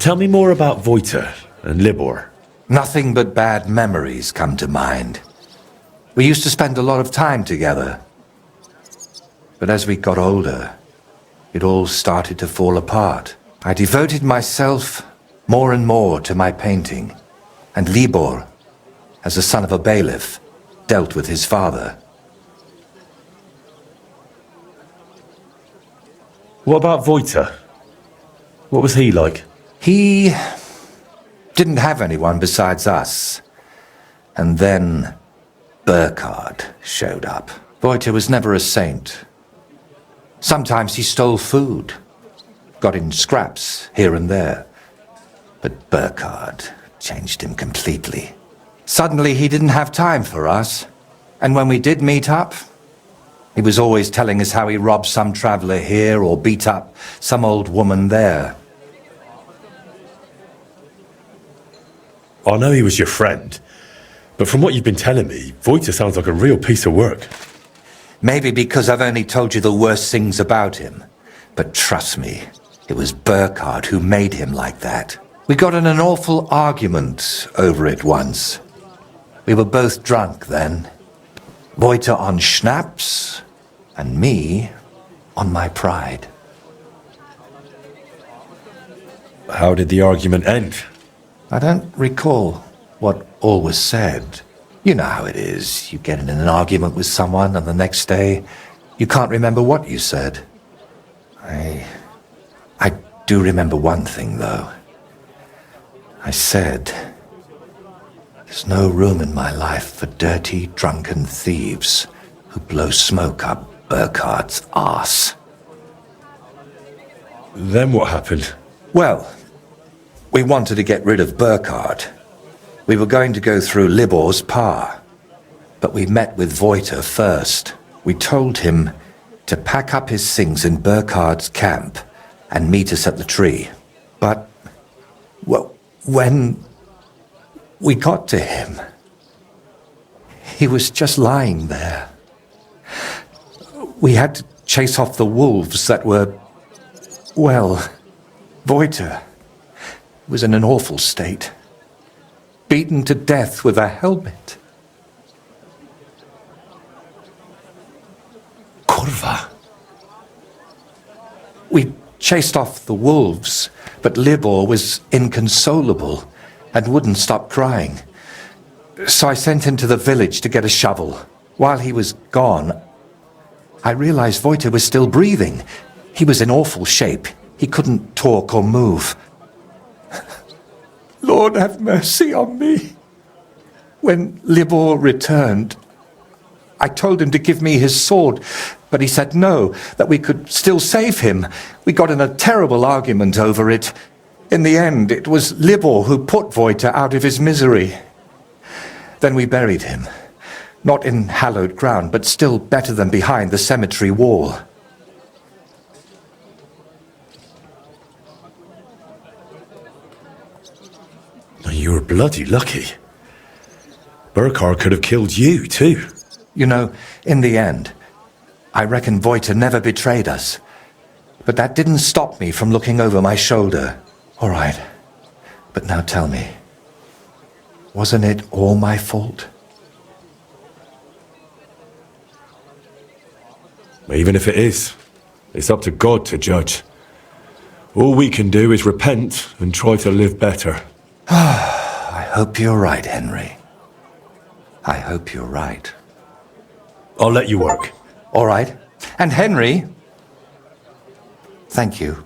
Tell me more about Voyta and Libor. Nothing but bad memories come to mind. We used to spend a lot of time together. But as we got older, it all started to fall apart. I devoted myself more and more to my painting, and Libor, as the son of a bailiff, dealt with his father. What about Voyta? What was he like? He didn't have anyone besides us. And then Burkhard showed up. Voyta was never a saint. Sometimes he stole food, got in scraps here and there. But Burkhard changed him completely. Suddenly he didn't have time for us. And when we did meet up, he was always telling us how he robbed some traveler here or beat up some old woman there. I know he was your friend, but from what you've been telling me, Voyta sounds like a real piece of work. Maybe because I've only told you the worst things about him. But trust me, it was Burkhard who made him like that. We got in an awful argument over it once. We were both drunk then. Voyta on schnapps, and me on my pride. How did the argument end? I don't recall what all was said. You know how it is. You get in an argument with someone, and the next day, you can't remember what you said. I do remember one thing, though. I said, there's no room in my life for dirty, drunken thieves who blow smoke up Burkhard's arse. Then what happened? Well, we wanted to get rid of Burkhard. We were going to go through Libor's pa. But we met with Voyta first. We told him to pack up his things in Burkhard's camp and meet us at the tree. But, well, when we got to him, he was just lying there. We had to chase off the wolves that were, well, Voyta was in an awful state. Beaten to death with a helmet. Kurva. We chased off the wolves, but Libor was inconsolable and wouldn't stop crying. So I sent him to the village to get a shovel. While he was gone, I realized Voyta was still breathing. He was in awful shape. He couldn't talk or move. Lord, have mercy on me. When Libor returned, I told him to give me his sword, but he said no, that we could still save him. We got in a terrible argument over it. In the end, it was Libor who put Voyta out of his misery. Then we buried him. Not in hallowed ground, but still better than behind the cemetery wall. You were bloody lucky. Burkhard could have killed you, too. You know, in the end, I reckon Voyta never betrayed us. But that didn't stop me from looking over my shoulder. All right, but now tell me, wasn't it all my fault? Even if it is, it's up to God to judge. All we can do is repent and try to live better. I hope you're right, Henry. I hope you're right. I'll let you work. All right. And Henry, thank you.